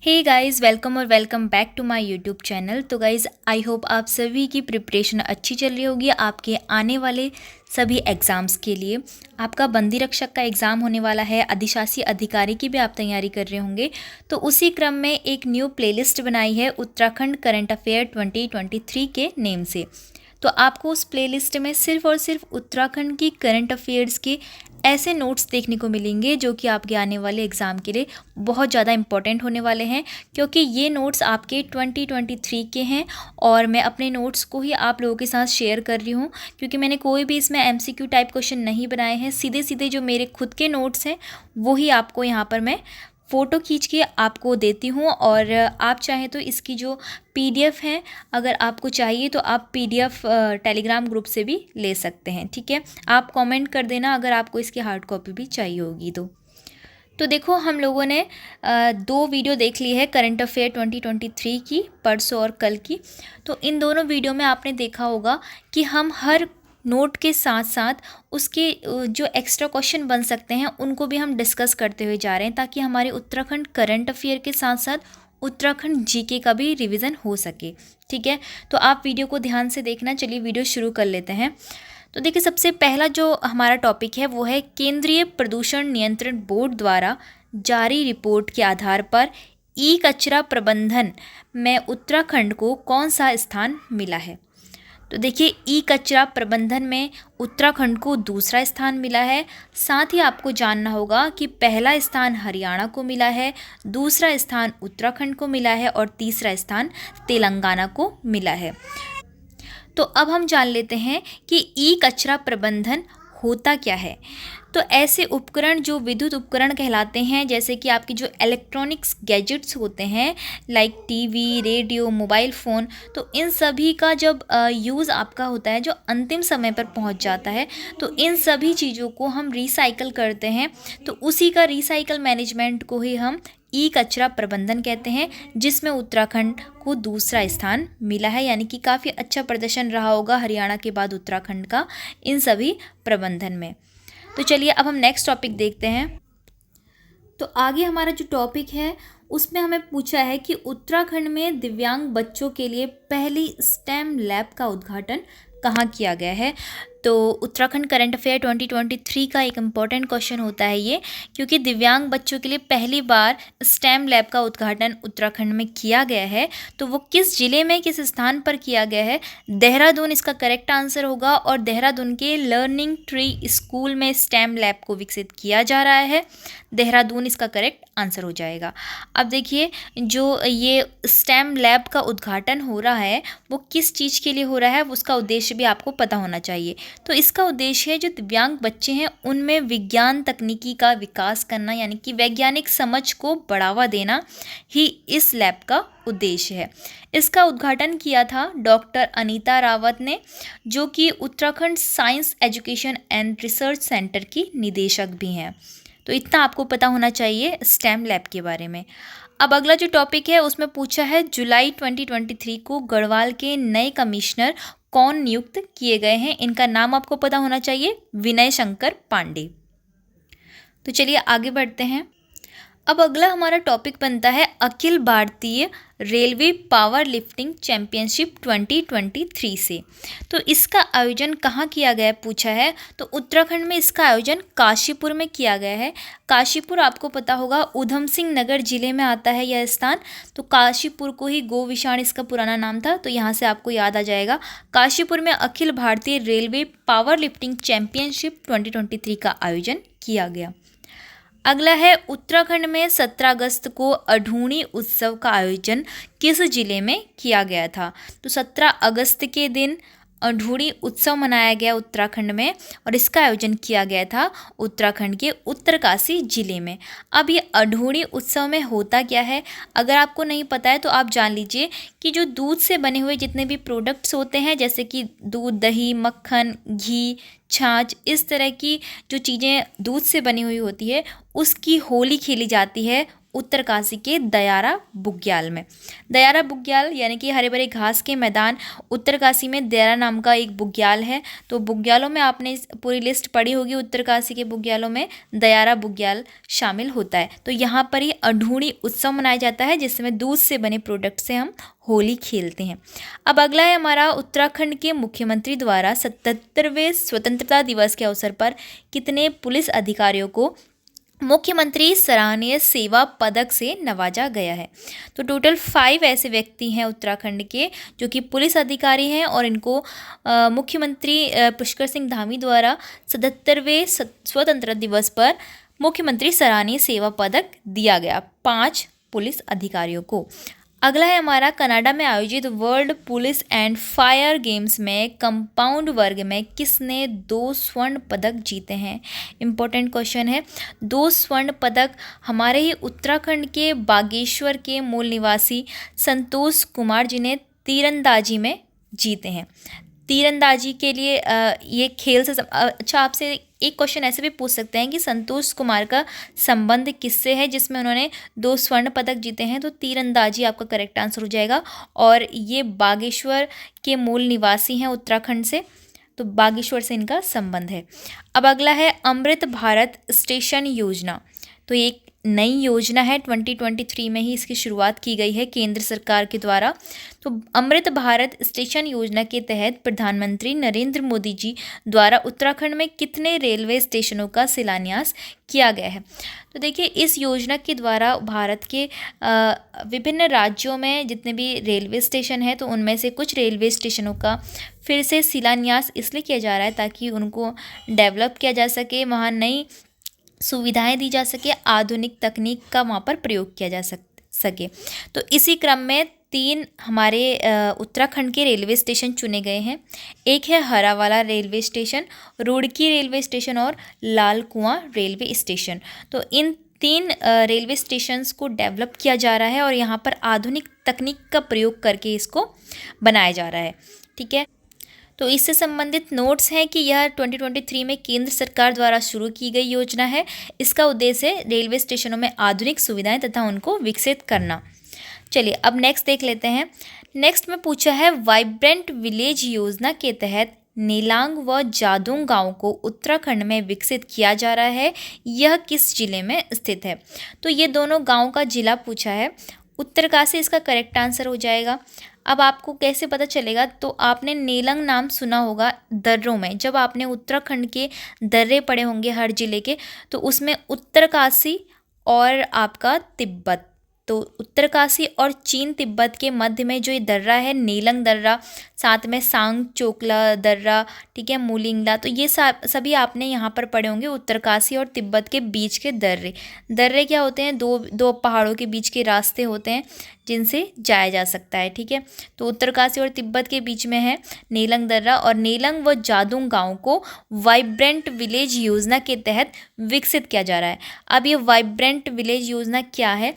हे guys, welcome और welcome back to my YouTube channel. तो guys, I hope आप सभी की प्रिपरेशन अच्छी चल रही होगी आपके आने वाले सभी एग्ज़ाम्स के लिए। आपका बंदी रक्षक का एग्ज़ाम होने वाला है, अधिशासी अधिकारी की भी आप तैयारी कर रहे होंगे। तो उसी क्रम में एक न्यू प्लेलिस्ट बनाई है उत्तराखंड करंट अफेयर 2023 के नेम से। तो आपको उस प्लेलिस्ट में सिर्फ़ और सिर्फ उत्तराखंड की करंट अफेयर्स के ऐसे नोट्स देखने को मिलेंगे जो कि आपके आने वाले एग्ज़ाम के लिए बहुत ज़्यादा इंपॉर्टेंट होने वाले हैं, क्योंकि ये नोट्स आपके 2023 के हैं। और मैं अपने नोट्स को ही आप लोगों के साथ शेयर कर रही हूँ, क्योंकि मैंने कोई भी इसमें एमसीक्यू टाइप क्वेश्चन नहीं बनाए हैं। सीधे सीधे जो मेरे खुद के नोट्स हैं वो ही आपको यहाँ पर मैं फ़ोटो खींच के आपको देती हूँ। और आप चाहें तो इसकी जो पीडीएफ है, अगर आपको चाहिए तो आप पीडीएफ टेलीग्राम ग्रुप से भी ले सकते हैं। ठीक है, आप कमेंट कर देना अगर आपको इसकी हार्ड कॉपी भी चाहिए होगी तो देखो, हम लोगों ने दो वीडियो देख ली है करंट अफेयर 2023 की, परसों और कल की। तो इन दोनों वीडियो में आपने देखा होगा कि हम हर नोट के साथ साथ उसके जो एक्स्ट्रा क्वेश्चन बन सकते हैं उनको भी हम डिस्कस करते हुए जा रहे हैं, ताकि हमारे उत्तराखंड करंट अफेयर के साथ साथ उत्तराखंड जीके का भी रिवीजन हो सके। ठीक है, तो आप वीडियो को ध्यान से देखना। चलिए वीडियो शुरू कर लेते हैं। तो देखिए, सबसे पहला जो हमारा टॉपिक है वो है केंद्रीय प्रदूषण नियंत्रण बोर्ड द्वारा जारी रिपोर्ट के आधार पर ई कचरा प्रबंधन में उत्तराखंड को कौन सा स्थान मिला है। तो देखिए, ई कचरा प्रबंधन में उत्तराखंड को दूसरा स्थान मिला है। साथ ही आपको जानना होगा कि पहला स्थान हरियाणा को मिला है, दूसरा स्थान उत्तराखंड को मिला है और तीसरा स्थान तेलंगाना को मिला है। तो अब हम जान लेते हैं कि ई कचरा प्रबंधन होता क्या है। तो ऐसे उपकरण जो विद्युत उपकरण कहलाते हैं, जैसे कि आपकी जो इलेक्ट्रॉनिक्स गैजेट्स होते हैं, like TV, radio, mobile phone, तो इन सभी का जब यूज़ आपका होता है, जो अंतिम समय पर पहुंच जाता है, तो इन सभी चीज़ों को हम रिसाइकल करते हैं। तो उसी का रिसाइकल मैनेजमेंट को ही हम ई कचरा प्रबंधन कहते हैं, जिसमें उत्तराखंड को दूसरा स्थान मिला है। यानी कि काफ़ी अच्छा प्रदर्शन रहा होगा हरियाणा के बाद उत्तराखंड का इन सभी प्रबंधन में। तो चलिए अब हम नेक्स्ट टॉपिक देखते हैं। तो आगे हमारा जो टॉपिक है उसमें हमें पूछा है कि उत्तराखंड में दिव्यांग बच्चों के लिए पहली स्टेम लैब का उद्घाटन कहाँ किया गया है। तो उत्तराखंड करंट अफेयर 2023 का एक इम्पॉर्टेंट क्वेश्चन होता है ये, क्योंकि दिव्यांग बच्चों के लिए पहली बार स्टेम लैब का उद्घाटन उत्तराखंड में किया गया है। तो वो किस ज़िले में, किस स्थान पर किया गया है। देहरादून इसका करेक्ट आंसर होगा, और देहरादून के लर्निंग ट्री स्कूल में स्टेम लैब को विकसित किया जा रहा है। देहरादून इसका करेक्ट आंसर हो जाएगा। अब देखिए, जो ये स्टेम लैब का उद्घाटन हो रहा है वो किस चीज़ के लिए हो रहा है, उसका उद्देश्य भी आपको पता होना चाहिए। तो इसका उद्देश्य है जो दिव्यांग बच्चे हैं उनमें विज्ञान तकनीकी का विकास करना, यानी कि वैज्ञानिक समझ को बढ़ावा देना ही इस लैब का उद्देश्य है। इसका उद्घाटन किया था डॉक्टर अनीता रावत ने, जो कि Uttarakhand science education and research centre की निदेशक भी हैं। तो इतना आपको पता होना चाहिए स्टेम लैब के बारे में। अब अगला जो टॉपिक है उसमें पूछा है जुलाई 2023 को गढ़वाल के नए कमिश्नर कौन नियुक्त किए गए हैं। इनका नाम आपको पता होना चाहिए, विनय शंकर पांडे। तो चलिए आगे बढ़ते हैं। अब अगला हमारा टॉपिक बनता है Akhil Bharatiya railway power lifting championship 2023 से। तो इसका आयोजन कहाँ किया गया पूछा है। तो उत्तराखंड में इसका आयोजन काशीपुर में किया गया है। काशीपुर आपको पता होगा उधम सिंह नगर जिले में आता है यह स्थान। तो काशीपुर को ही गो विशाण इसका पुराना नाम था, तो यहाँ से आपको याद आ जाएगा। काशीपुर में Akhil Bharatiya railway power lifting championship 2023 का आयोजन किया गया। अगला है उत्तराखंड में 17 अगस्त को अढूणी उत्सव का आयोजन किस जिले में किया गया था। तो 17 अगस्त के दिन अढूणी उत्सव मनाया गया उत्तराखंड में, और इसका आयोजन किया गया था उत्तराखंड के उत्तरकाशी जिले में। अब ये अढूणी उत्सव में होता क्या है, अगर आपको नहीं पता है तो आप जान लीजिए कि जो दूध से बने हुए जितने भी प्रोडक्ट्स होते हैं, जैसे कि दूध, दही, मक्खन, घी, छाछ, इस तरह की जो चीज़ें दूध से बनी हुई होती है, उसकी होली खेली जाती है उत्तरकाशी के दयारा बुग्याल में। दयारा बुग्याल यानी कि हरे भरे घास के मैदान, उत्तरकाशी में दयारा नाम का एक बुग्याल है। तो बुग्यालों में आपने पूरी लिस्ट पढ़ी होगी, उत्तरकाशी के बुग्यालों में दयारा बुग्याल शामिल होता है। तो यहाँ पर ही अढूणी उत्सव मनाया जाता है, जिसमें दूध से बने प्रोडक्ट से हम होली खेलते हैं। अब अगला है हमारा, उत्तराखंड के मुख्यमंत्री द्वारा 77वें स्वतंत्रता दिवस के अवसर पर कितने पुलिस अधिकारियों को मुख्यमंत्री सराहनीय सेवा पदक से नवाजा गया है? तो टोटल 5 ऐसे व्यक्ति हैं उत्तराखंड के जो कि पुलिस अधिकारी हैं और इनको मुख्यमंत्री पुष्कर सिंह धामी द्वारा 77वें स्वतंत्रता दिवस पर मुख्यमंत्री सराहनीय सेवा पदक दिया गया 5 पुलिस अधिकारियों को। अगला है हमारा, कनाडा में आयोजित world police and fire games में कंपाउंड वर्ग में किसने 2 स्वर्ण पदक जीते हैं? इंपॉर्टेंट क्वेश्चन है। 2 स्वर्ण पदक हमारे ही उत्तराखंड के बागेश्वर के मूल निवासी संतोष कुमार जी ने तीरंदाजी में जीते हैं। तीरंदाजी के लिए ये खेल से अच्छा, आपसे एक क्वेश्चन ऐसे भी पूछ सकते हैं कि संतोष कुमार का संबंध किससे है जिसमें उन्होंने 2 स्वर्ण पदक जीते हैं? तो तीरंदाजी आपका करेक्ट आंसर हो जाएगा। और ये बागेश्वर के मूल निवासी हैं उत्तराखंड से, तो बागेश्वर से इनका संबंध है। अब अगला है, अमृत भारत स्टेशन योजना। तो एक नई योजना है, 2023 में ही इसकी शुरुआत की गई है केंद्र सरकार के द्वारा। तो अमृत भारत स्टेशन योजना के तहत प्रधानमंत्री नरेंद्र मोदी जी द्वारा उत्तराखंड में कितने रेलवे स्टेशनों का शिलान्यास किया गया है? तो देखिए, इस योजना के द्वारा भारत के विभिन्न राज्यों में जितने भी रेलवे स्टेशन हैं, तो उनमें से कुछ रेलवे स्टेशनों का फिर से शिलान्यास इसलिए किया जा रहा है ताकि उनको डेवलप किया जा सके, वहाँ नई सुविधाएं दी जा सके, आधुनिक तकनीक का वहाँ पर प्रयोग किया जा सके। तो इसी क्रम में 3 हमारे उत्तराखंड के रेलवे स्टेशन चुने गए हैं। एक है Harrawala railway station, Roorkee railway station और लाल कुआं रेलवे स्टेशन। तो इन 3 रेलवे स्टेशंस को डेवलप किया जा रहा है और यहाँ पर आधुनिक तकनीक का प्रयोग करके इसको बनाया जा रहा है। ठीक है, तो इससे संबंधित नोट्स हैं कि यह 2023 में केंद्र सरकार द्वारा शुरू की गई योजना है। इसका उद्देश्य है रेलवे स्टेशनों में आधुनिक सुविधाएं तथा उनको विकसित करना। चलिए अब नेक्स्ट देख लेते हैं। नेक्स्ट में पूछा है, वाइब्रेंट विलेज योजना के तहत नेलांग व जादूंग गांव को उत्तराखंड में विकसित किया जा रहा है, यह किस जिले में स्थित है? तो ये दोनों गाँव का जिला पूछा है। उत्तरकाशी इसका करेक्ट आंसर हो जाएगा। अब आपको कैसे पता चलेगा? तो आपने नेलंग नाम सुना होगा दर्रों में, जब आपने उत्तराखंड के दर्रे पढ़े होंगे हर जिले के, तो उसमें उत्तरकाशी और आपका तिब्बत, तो उत्तरकाशी और चीन तिब्बत के मध्य में जो ये दर्रा है नेलंग दर्रा, साथ में सांग चोकला दर्रा, ठीक है, मूलिंगला, तो ये सभी आपने यहाँ पर पढ़े होंगे। उत्तरकाशी और तिब्बत के बीच के दर्रे, दर्रे क्या होते हैं? दो पहाड़ों के बीच के रास्ते होते हैं जिनसे जाया जा सकता है। ठीक है, तो उत्तरकाशी और तिब्बत के बीच में है नेलंग दर्रा, और नेलंग व जादूंग गाँव को वाइब्रेंट विलेज योजना के तहत विकसित किया जा रहा है। अब ये वाइब्रेंट विलेज योजना क्या है?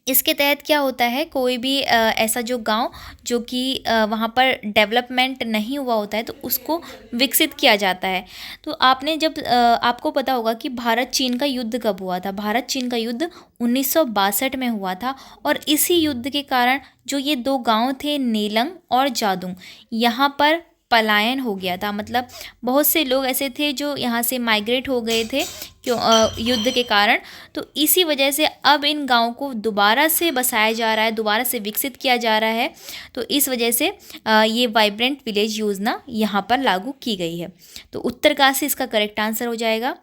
इसके तहत क्या होता है, कोई भी ऐसा जो गांव जो कि वहाँ पर डेवलपमेंट नहीं हुआ होता है, तो उसको विकसित किया जाता है। तो आपने जब आपको पता होगा कि भारत चीन का युद्ध कब हुआ था? भारत चीन का युद्ध 1962 में हुआ था, और इसी युद्ध के कारण जो ये 2 गांव थे नेलंग और जादूंग, यहाँ पर पलायन हो गया था। मतलब बहुत से लोग ऐसे थे जो यहाँ से माइग्रेट हो गए थे क्यों युद्ध के कारण। तो इसी वजह से अब इन गाँव को दोबारा से बसाया जा रहा है, दोबारा से विकसित किया जा रहा है। तो इस वजह से ये वाइब्रेंट विलेज योजना यहाँ पर लागू की गई है। तो उत्तरकाशी इसका करेक्ट आंसर हो जाएगा।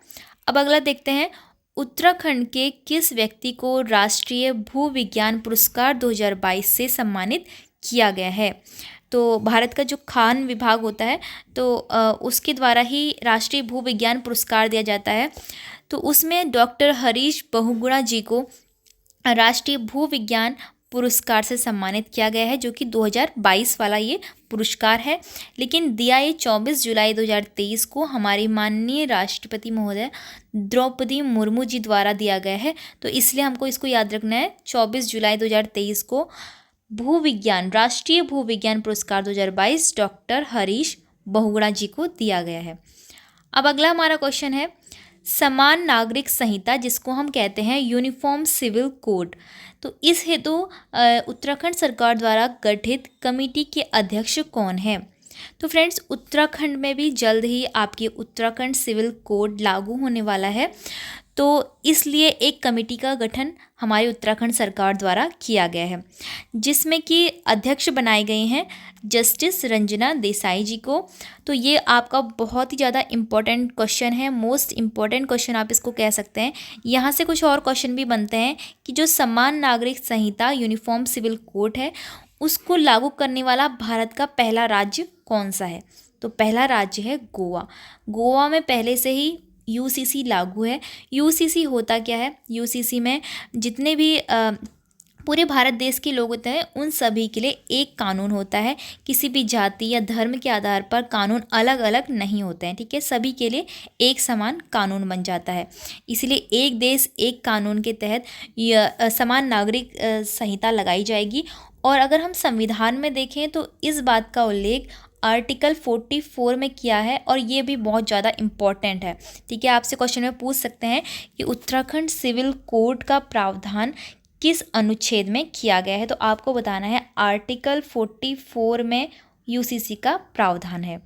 अब अगला देखते हैं, उत्तराखंड के किस व्यक्ति को राष्ट्रीय भू विज्ञान पुरस्कार 2022 से सम्मानित किया गया है? तो भारत का जो खान विभाग होता है, तो उसके द्वारा ही राष्ट्रीय भू विज्ञान पुरस्कार दिया जाता है। तो उसमें डॉक्टर हरीश बहुगुणा जी को राष्ट्रीय भू विज्ञान पुरस्कार से सम्मानित किया गया है, जो कि 2022 वाला ये पुरस्कार है। लेकिन दिया ये 24 जुलाई 2023 को हमारी माननीय राष्ट्रपति महोदय द्रौपदी मुर्मू जी द्वारा दिया गया है। तो इसलिए हमको इसको याद रखना है, 24 जुलाई 2023 को भू विज्ञान, राष्ट्रीय भू विज्ञान पुरस्कार 2022 डॉक्टर हरीश बहुगुणा जी को दिया गया है। अब अगला हमारा क्वेश्चन है, समान नागरिक संहिता, जिसको हम कहते हैं यूनिफॉर्म सिविल कोड। तो इस हेतु उत्तराखंड सरकार द्वारा गठित कमेटी के अध्यक्ष कौन है? तो फ्रेंड्स, उत्तराखंड में भी जल्द ही आपकी उत्तराखंड सिविल कोड लागू होने वाला है, तो इसलिए एक कमेटी का गठन हमारी उत्तराखंड सरकार द्वारा किया गया है, जिसमें कि अध्यक्ष बनाए गए हैं जस्टिस रंजना देसाई जी को। तो ये आपका बहुत ही ज़्यादा इम्पोर्टेंट क्वेश्चन है, मोस्ट इम्पॉर्टेंट क्वेश्चन आप इसको कह सकते हैं। यहाँ से कुछ और क्वेश्चन भी बनते हैं कि जो समान नागरिक संहिता यूनिफॉर्म सिविल कोड है, उसको लागू करने वाला भारत का पहला राज्य कौन सा है? तो पहला राज्य है गोवा। गोवा में पहले से ही यूसीसी लागू है। यूसीसी होता क्या है? यूसीसी में जितने भी पूरे भारत देश के लोग होते हैं, उन सभी के लिए एक कानून होता है। किसी भी जाति या धर्म के आधार पर कानून अलग अलग नहीं होते हैं, ठीक है। सभी के लिए एक समान कानून बन जाता है। इसलिए एक देश एक कानून के तहत समान नागरिक संहिता लगाई जाएगी। और अगर हम संविधान में देखें तो इस बात का उल्लेख आर्टिकल 44 में किया है, और ये भी बहुत ज़्यादा इम्पॉर्टेंट है, ठीक है। आपसे क्वेश्चन में पूछ सकते हैं कि उत्तराखंड सिविल कोड का प्रावधान किस अनुच्छेद में किया गया है? तो आपको बताना है आर्टिकल 44 में यूसीसी का प्रावधान है।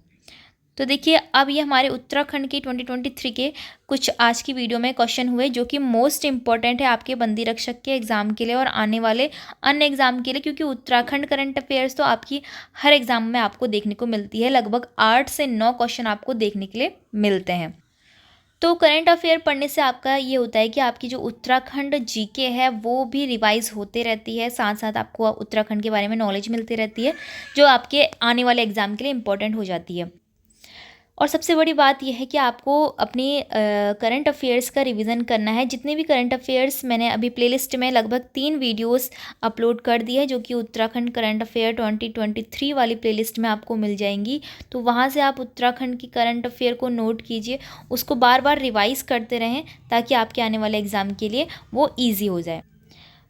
तो देखिए, अब ये हमारे उत्तराखंड के 2023 के कुछ आज की वीडियो में क्वेश्चन हुए, जो कि मोस्ट इम्पॉर्टेंट है आपके बंदी रक्षक के एग्ज़ाम के लिए और आने वाले अन्य एग्ज़ाम के लिए, क्योंकि उत्तराखंड करंट अफेयर्स तो आपकी हर एग्ज़ाम में आपको देखने को मिलती है। लगभग 8 से 9 क्वेश्चन आपको देखने के लिए मिलते हैं। तो करंट अफेयर पढ़ने से आपका ये होता है कि आपकी जो उत्तराखंड जीके है वो भी रिवाइज होते रहती है, साथ साथ आपको उत्तराखंड के बारे में नॉलेज मिलती रहती है, जो आपके आने वाले एग्ज़ाम के लिए इम्पोर्टेंट हो जाती है। और सबसे बड़ी बात यह है कि आपको अपनी करंट अफेयर्स का रिवीजन करना है। जितने भी करंट अफेयर्स मैंने अभी प्लेलिस्ट में लगभग 3 वीडियोस अपलोड कर दी है, जो कि उत्तराखंड करंट अफेयर 2023 वाली प्लेलिस्ट में आपको मिल जाएंगी। तो वहाँ से आप उत्तराखंड की करंट अफेयर को नोट कीजिए, उसको बार बार रिवाइज़ करते रहें, ताकि आपके आने वाले एग्ज़ाम के लिए वो ईजी हो जाए।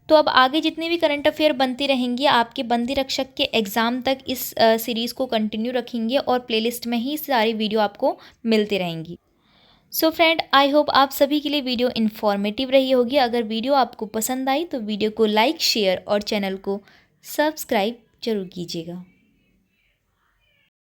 तो अब आगे जितनी भी करंट अफेयर बनती रहेंगी, आपके बंदी रक्षक के एग्ज़ाम तक इस सीरीज़ को कंटिन्यू रखेंगे, और प्लेलिस्ट में ही सारी वीडियो आपको मिलती रहेंगी। सो फ्रेंड, आई होप आप सभी के लिए वीडियो इन्फॉर्मेटिव रही होगी। अगर वीडियो आपको पसंद आई तो वीडियो को लाइक, शेयर और चैनल को सब्सक्राइब जरूर कीजिएगा।